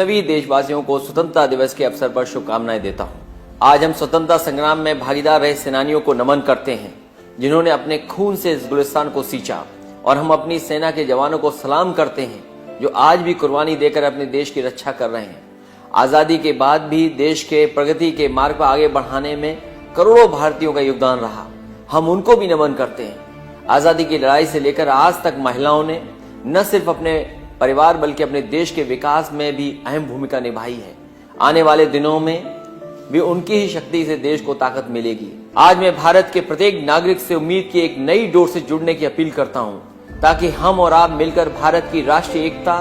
सभी देशवासियों को स्वतंत्रता दिवस के अवसर पर शुभकामनाएं देता हूं। आज हम स्वतंत्रता संग्राम में भागीदार रहे सेनानियों को नमन करते हैं, जिन्होंने अपने खून से इस गुलिस्तान को सींचा, और हम अपनी सेना के जवानों को सलाम करते हैं, जो आज भी कुर्बानी देकर अपने देश की रक्षा कर रहे हैं। आजादी के बाद भी देश के प्रगति के मार्ग पर आगे बढ़ाने में करोड़ों भारतीयों का योगदान रहा। हम उनको भी नमन करते हैं। आजादी की लड़ाई से लेकर आज तक महिलाओं ने न सिर्फ अपने परिवार बल्कि अपने देश के विकास में भी अहम भूमिका निभाई है। आने वाले दिनों में भी उनकी ही शक्ति से देश को ताकत मिलेगी। आज मैं भारत के प्रत्येक नागरिक से उम्मीद की एक नई डोर से जुड़ने की अपील करता हूं, ताकि हम और आप मिलकर भारत की राष्ट्रीय एकता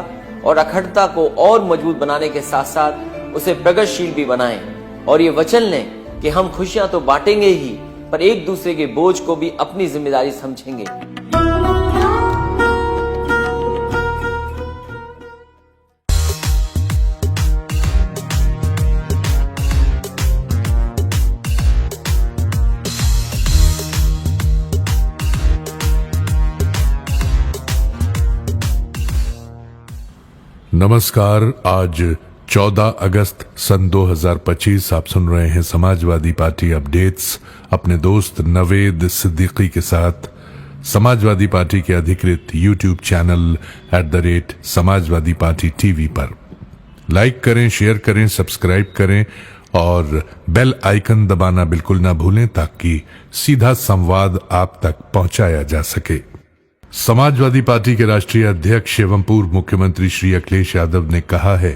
और अखंडता को और मजबूत बनाने के साथ साथ उसे प्रगतिशील भी बनाएं, और ये वचन लें कि हम खुशियां तो बांटेंगे ही, पर एक दूसरे के बोझ को भी अपनी जिम्मेदारी समझेंगे। नमस्कार। आज 14 अगस्त सन 2025 आप सुन रहे हैं समाजवादी पार्टी अपडेट्स अपने दोस्त नवेद सिद्दीकी के साथ। समाजवादी पार्टी के अधिकृत YouTube channel @Samajwadi party TV पर लाइक करें, शेयर करें, सब्सक्राइब करें और बेल आइकन दबाना बिल्कुल ना भूलें, ताकि सीधा संवाद आप तक पहुंचाया जा सके। समाजवादी पार्टी के राष्ट्रीय अध्यक्ष एवं पूर्व मुख्यमंत्री श्री अखिलेश यादव ने कहा है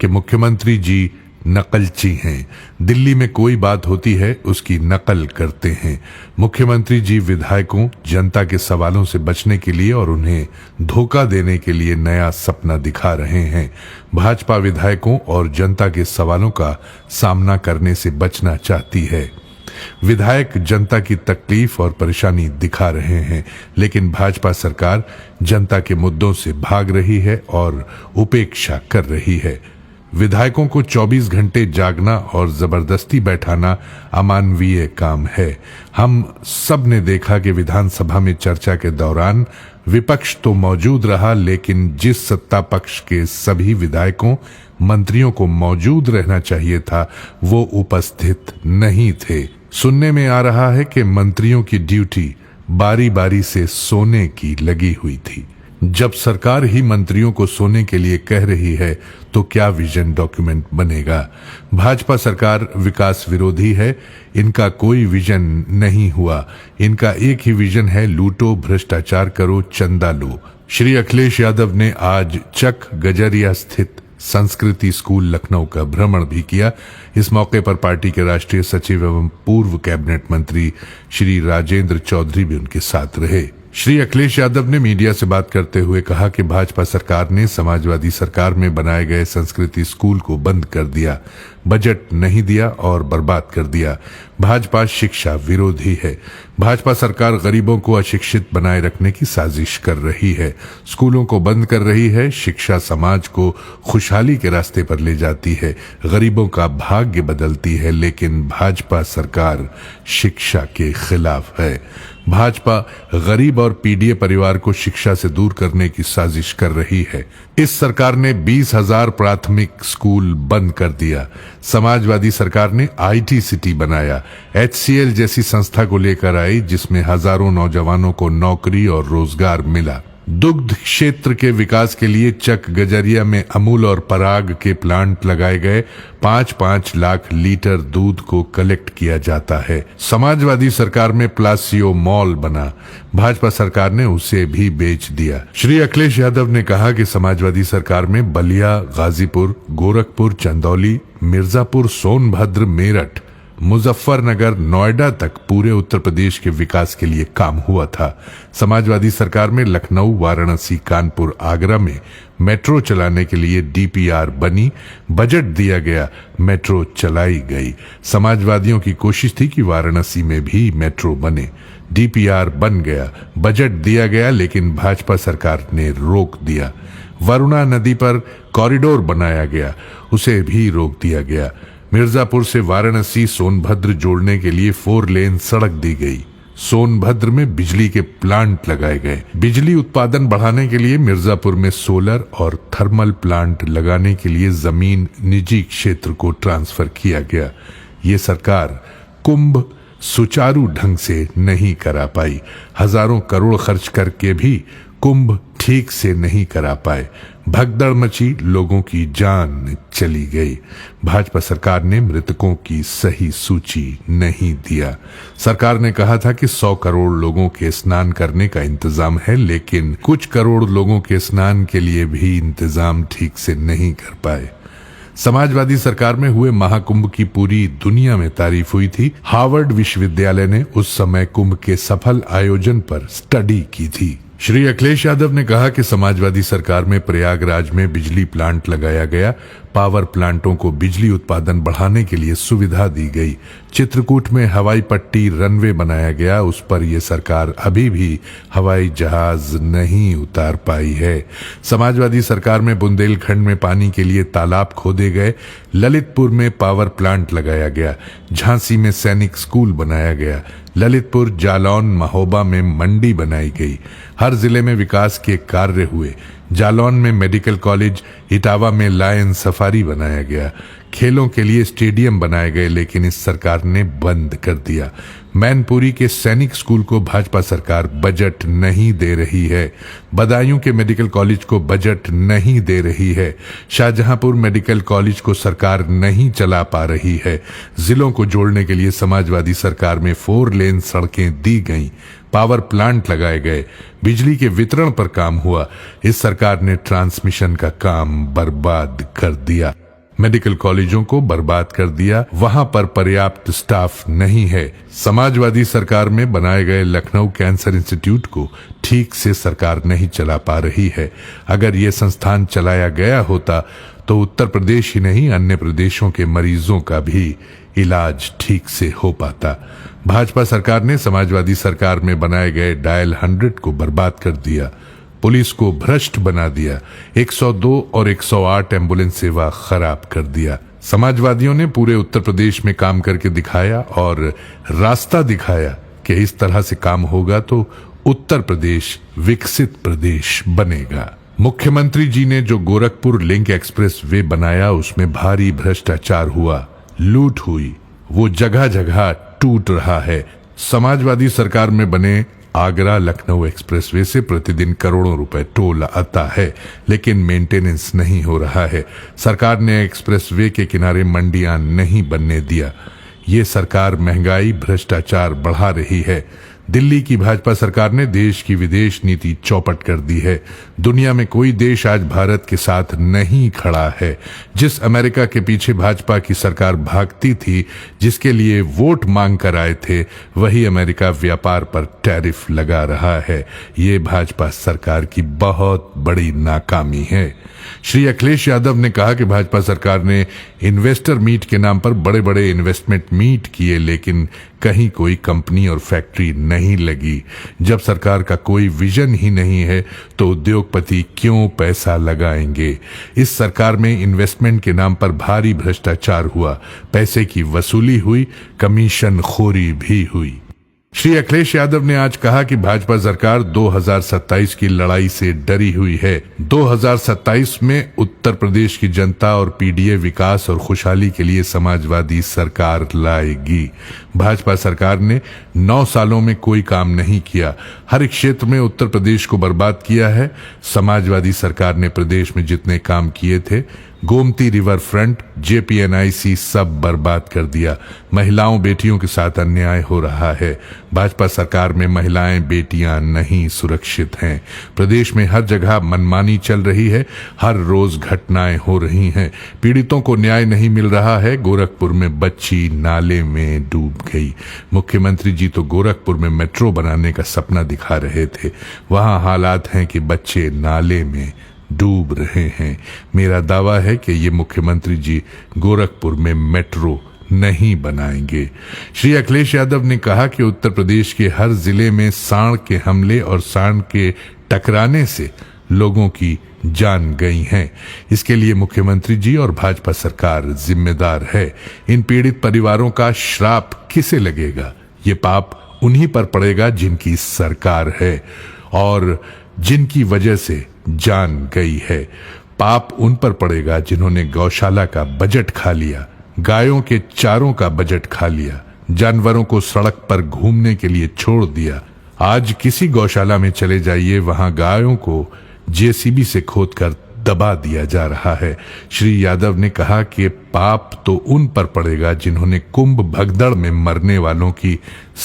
कि मुख्यमंत्री जी नकलची हैं। दिल्ली में कोई बात होती है उसकी नकल करते हैं। मुख्यमंत्री जी विधायकों, जनता के सवालों से बचने के लिए और उन्हें धोखा देने के लिए नया सपना दिखा रहे हैं। भाजपा विधायकों और जनता के सवालों का सामना करने से बचना चाहती है। विधायक जनता की तकलीफ और परेशानी दिखा रहे हैं, लेकिन भाजपा सरकार जनता के मुद्दों से भाग रही है और उपेक्षा कर रही है। विधायकों को 24 घंटे जागना और जबरदस्ती बैठाना अमानवीय काम है। हम सब ने देखा कि विधानसभा में चर्चा के दौरान विपक्ष तो मौजूद रहा, लेकिन जिस सत्ता पक्ष के सभी विधायकों, मंत्रियों को मौजूद रहना चाहिए था, वो उपस्थित नहीं थे। सुनने में आ रहा है कि मंत्रियों की ड्यूटी बारी बारी से सोने की लगी हुई थी। जब सरकार ही मंत्रियों को सोने के लिए कह रही है, तो क्या विजन डॉक्यूमेंट बनेगा? भाजपा सरकार विकास विरोधी है। इनका कोई विजन नहीं हुआ। इनका एक ही विजन है, लूटो, भ्रष्टाचार करो, चंदा लो। श्री अखिलेश यादव ने आज चक गजरिया स्थित संस्कृति स्कूल लखनऊ का भ्रमण भी किया। इस मौके पर पार्टी के राष्ट्रीय सचिव एवं पूर्व कैबिनेट मंत्री श्री राजेंद्र चौधरी भी उनके साथ रहे। श्री अखिलेश यादव ने मीडिया से बात करते हुए कहा कि भाजपा सरकार ने समाजवादी सरकार में बनाए गए संस्कृति स्कूल को बंद कर दिया, बजट नहीं दिया और बर्बाद कर दिया। भाजपा शिक्षा विरोधी है। भाजपा सरकार गरीबों को अशिक्षित बनाए रखने की साजिश कर रही है, स्कूलों को बंद कर रही है। शिक्षा समाज को खुशहाली के रास्ते पर ले जाती है, गरीबों का भाग्य बदलती है, लेकिन भाजपा सरकार शिक्षा के खिलाफ है। भाजपा गरीब और पीडीए परिवार को शिक्षा से दूर करने की साजिश कर रही है। इस सरकार ने 20,000 प्राथमिक स्कूल बंद कर दिया। समाजवादी सरकार ने IT सिटी बनाया, HCL जैसी संस्था को लेकर आई, जिसमें हजारों नौजवानों को नौकरी और रोजगार मिला। दुग्ध क्षेत्र के विकास के लिए चक गजरिया में अमूल और पराग के प्लांट लगाए गए। 5-5 लाख लीटर दूध को कलेक्ट किया जाता है। समाजवादी सरकार में प्लासियो मॉल बना, भाजपा सरकार ने उसे भी बेच दिया। श्री अखिलेश यादव ने कहा कि समाजवादी सरकार में बलिया, गाजीपुर, गोरखपुर, चंदौली, मिर्जापुर, सोनभद्र, मेरठ, मुजफ्फरनगर, नोएडा तक पूरे उत्तर प्रदेश के विकास के लिए काम हुआ था। समाजवादी सरकार में लखनऊ, वाराणसी, कानपुर, आगरा में मेट्रो चलाने के लिए DPR बनी, बजट दिया गया, मेट्रो चलाई गई। समाजवादियों की कोशिश थी कि वाराणसी में भी मेट्रो बने, DPR बन गया, बजट दिया गया, लेकिन भाजपा सरकार ने रोक दिया। वरुणा नदी पर कॉरिडोर बनाया गया, उसे भी रोक दिया गया। मिर्जापुर से वाराणसी, सोनभद्र जोड़ने के लिए 4 लेन सड़क दी गई। सोनभद्र में बिजली के प्लांट लगाए गए। बिजली उत्पादन बढ़ाने के लिए मिर्जापुर में सोलर और थर्मल प्लांट लगाने के लिए जमीन निजी क्षेत्र को ट्रांसफर किया गया। ये सरकार कुंभ सुचारू ढंग से नहीं करा पाई। हजारों करोड़ खर्च करके भी कुंभ ठीक से नहीं करा पाए। भगदड़ मची, लोगों की जान चली गई। भाजपा सरकार ने मृतकों की सही सूची नहीं दिया। सरकार ने कहा था कि 100 करोड़ लोगों के स्नान करने का इंतजाम है, लेकिन कुछ करोड़ लोगों के स्नान के लिए भी इंतजाम ठीक से नहीं कर पाए। समाजवादी सरकार में हुए महाकुंभ की पूरी दुनिया में तारीफ हुई थी। हार्वर्ड विश्वविद्यालय ने उस समय कुंभ के सफल आयोजन पर स्टडी की थी। श्री अखिलेश यादव ने कहा कि समाजवादी सरकार में प्रयागराज में बिजली प्लांट लगाया गया। पावर प्लांटों को बिजली उत्पादन बढ़ाने के लिए सुविधा दी गई। चित्रकूट में हवाई पट्टी रनवे बनाया गया, उस पर यह सरकार अभी भी हवाई जहाज नहीं उतार पाई है। समाजवादी सरकार में बुंदेलखंड में पानी के लिए तालाब खोदे गए। ललितपुर में पावर प्लांट लगाया गया। झांसी में सैनिक स्कूल बनाया गया। ललितपुर, जालौन, महोबा में मंडी बनाई गई। हर जिले में विकास के कार्य हुए। जालौन में मेडिकल कॉलेज, इटावा में लायन सफारी बनाया गया। खेलों के लिए स्टेडियम बनाए गए, लेकिन इस सरकार ने बंद कर दिया। मैनपुरी के सैनिक स्कूल को भाजपा सरकार बजट नहीं दे रही है। बदायूं के मेडिकल कॉलेज को बजट नहीं दे रही है। शाहजहांपुर मेडिकल कॉलेज को सरकार नहीं चला पा रही है। जिलों को जोड़ने के लिए समाजवादी सरकार में 4 लेन सड़कें दी गईं। पावर प्लांट लगाए गए। बिजली के वितरण पर काम हुआ। इस सरकार ने ट्रांसमिशन का काम बर्बाद कर दिया। मेडिकल कॉलेजों को बर्बाद कर दिया। वहां पर पर्याप्त स्टाफ नहीं है। समाजवादी सरकार में बनाए गए लखनऊ कैंसर इंस्टीट्यूट को ठीक से सरकार नहीं चला पा रही है। अगर ये संस्थान चलाया गया होता तो उत्तर प्रदेश ही नहीं, अन्य प्रदेशों के मरीजों का भी इलाज ठीक से हो पाता। भाजपा सरकार ने समाजवादी सरकार में बनाए गए डायल 100 को बर्बाद कर दिया। पुलिस को भ्रष्ट बना दिया। 102 और 108 एम्बुलेंस सेवा खराब कर दिया। समाजवादियों ने पूरे उत्तर प्रदेश में काम करके दिखाया और रास्ता दिखाया कि इस तरह से काम होगा तो उत्तर प्रदेश विकसित प्रदेश बनेगा। मुख्यमंत्री जी ने जो गोरखपुर लिंक एक्सप्रेस वे बनाया, उसमें भारी भ्रष्टाचार हुआ, लूट हुई। वो जगह जगह टूट रहा है। समाजवादी सरकार में बने आगरा लखनऊ एक्सप्रेसवे से प्रतिदिन करोड़ों रुपए टोल आता है, लेकिन मेंटेनेंस नहीं हो रहा है। सरकार ने एक्सप्रेसवे के किनारे मंडियां नहीं बनने दिया। ये सरकार महंगाई, भ्रष्टाचार बढ़ा रही है। दिल्ली की भाजपा सरकार ने देश की विदेश नीति चौपट कर दी है। दुनिया में कोई देश आज भारत के साथ नहीं खड़ा है। जिस अमेरिका के पीछे भाजपा की सरकार भागती थी, जिसके लिए वोट मांग कर आए थे, वही अमेरिका व्यापार पर टैरिफ लगा रहा है। ये भाजपा सरकार की बहुत बड़ी नाकामी है। श्री अखिलेश यादव ने कहा कि भाजपा सरकार ने इन्वेस्टर मीट के नाम पर बड़े बड़े इन्वेस्टमेंट मीट किए, लेकिन कहीं कोई कंपनी और फैक्ट्री नहीं लगी। जब सरकार का कोई विजन ही नहीं है तो उद्योगपति क्यों पैसा लगाएंगे। इस सरकार में इन्वेस्टमेंट के नाम पर भारी भ्रष्टाचार हुआ, पैसे की वसूली हुई, कमीशन खोरी भी हुई। श्री अखिलेश यादव ने आज कहा कि भाजपा सरकार 2027 की लड़ाई से डरी हुई है। 2027 में उत्तर प्रदेश की जनता और पीडीए विकास और खुशहाली के लिए समाजवादी सरकार लाएगी। भाजपा सरकार ने 9 सालों में कोई काम नहीं किया। हर एक क्षेत्र में उत्तर प्रदेश को बर्बाद किया है। समाजवादी सरकार ने प्रदेश में जितने काम किए थे, गोमती रिवर फ्रंट, जेपीएनआईसी, सब बर्बाद कर दिया। महिलाओं बेटियों के साथ अन्याय हो रहा है। भाजपा सरकार में महिलाएं बेटियां नहीं सुरक्षित हैं। प्रदेश में हर जगह मनमानी चल रही है। हर रोज घटनाएं हो रही हैं। पीड़ितों को न्याय नहीं मिल रहा है। गोरखपुर में बच्ची नाले में डूब गई। मुख्यमंत्री जी तो गोरखपुर में मेट्रो बनाने का सपना दिखा रहे थे। वहां हालात हैं कि बच्चे नाले में डूब रहे हैं। मेरा दावा है कि ये मुख्यमंत्री जी गोरखपुर में मेट्रो नहीं बनाएंगे। श्री अखिलेश यादव ने कहा कि उत्तर प्रदेश के हर जिले में सांड के हमले और सांड के टकराने से लोगों की जान गई हैं। इसके लिए मुख्यमंत्री जी और भाजपा सरकार जिम्मेदार है। इन पीड़ित परिवारों का श्राप किसे लगेगा? ये पाप उन्हीं पर पड़ेगा जिनकी सरकार है और जिनकी वजह से जान गई है। पाप उन पर पड़ेगा जिन्होंने गौशाला का बजट खा लिया, गायों के चारों का बजट खा लिया, जानवरों को सड़क पर घूमने के लिए छोड़ दिया। आज किसी गौशाला में चले जाइए, वहां गायों को जेसीबी से खोदकर दबा दिया जा रहा है। श्री यादव ने कहा कि पाप तो उन पर पड़ेगा जिन्होंने कुंभ भगदड़ में मरने वालों की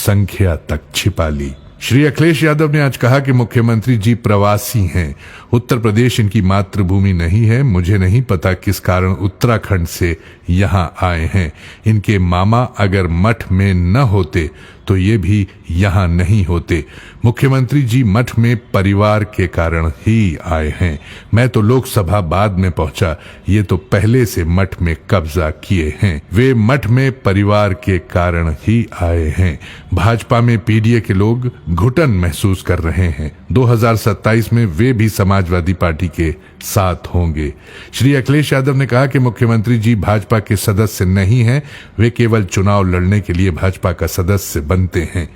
संख्या तक छिपा ली। श्री अखिलेश यादव ने आज कहा कि मुख्यमंत्री जी प्रवासी हैं, उत्तर प्रदेश इनकी मातृभूमि नहीं है। मुझे नहीं पता किस कारण उत्तराखंड से यहां आए हैं। इनके मामा अगर मठ में न होते तो ये भी यहां नहीं होते। मुख्यमंत्री जी मठ में परिवार के कारण ही आए हैं। मैं तो लोकसभा बाद में पहुंचा, ये तो पहले से मठ में कब्जा किए हैं। वे मठ में परिवार के कारण ही आए हैं। भाजपा में पीडीए के लोग घुटन महसूस कर रहे हैं। 2027 में वे भी समाजवादी पार्टी के साथ होंगे। श्री अखिलेश यादव ने कहा कि मुख्यमंत्री जी भाजपा के सदस्य नहीं हैं, वे केवल चुनाव लड़ने के लिए भाजपा का सदस्य बनते हैं।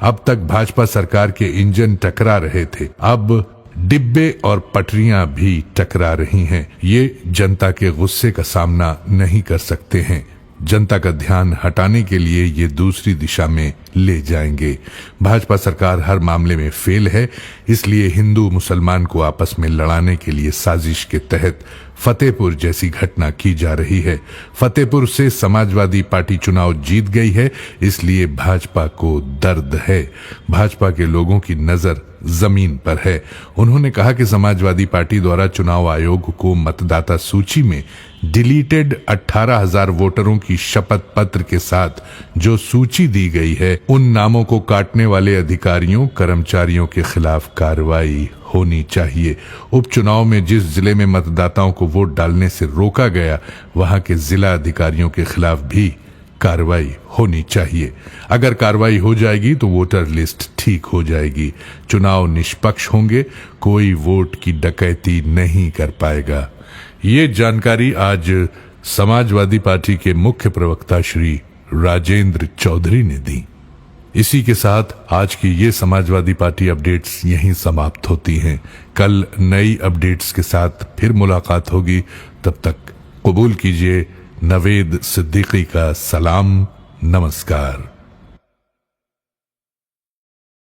अब तक भाजपा सरकार के इंजन टकरा रहे थे, अब डिब्बे और पटरियां भी टकरा रही हैं। ये जनता के गुस्से का सामना नहीं कर सकते हैं। जनता का ध्यान हटाने के लिए ये दूसरी दिशा में ले जाएंगे। भाजपा सरकार हर मामले में फेल है, इसलिए हिंदू मुसलमान को आपस में लड़ाने के लिए साजिश के तहत फतेहपुर जैसी घटना की जा रही है। फतेहपुर से समाजवादी पार्टी चुनाव जीत गई है, इसलिए भाजपा को दर्द है। भाजपा के लोगों की नजर जमीन पर है। उन्होंने कहा कि समाजवादी पार्टी द्वारा चुनाव आयोग को मतदाता सूची में डिलीटेड 18,000 वोटरों की शपथ पत्र के साथ जो सूची दी गई है, उन नामों को काटने वाले अधिकारियों कर्मचारियों के खिलाफ कार्रवाई होनी चाहिए। उपचुनाव में जिस जिले में मतदाताओं को वोट डालने से रोका गया, वहां के जिला अधिकारियों के खिलाफ भी कार्रवाई होनी चाहिए। अगर कार्रवाई हो जाएगी तो वोटर लिस्ट ठीक हो जाएगी, चुनाव निष्पक्ष होंगे, कोई वोट की डकैती नहीं कर पाएगा। ये जानकारी आज समाजवादी पार्टी के मुख्य प्रवक्ता श्री राजेंद्र चौधरी ने दी। इसी के साथ आज की ये समाजवादी पार्टी अपडेट्स यहीं समाप्त होती हैं। कल नई अपडेट्स के साथ फिर मुलाकात होगी। तब तक कबूल कीजिए नवेद सिद्दीकी का सलाम, नमस्कार।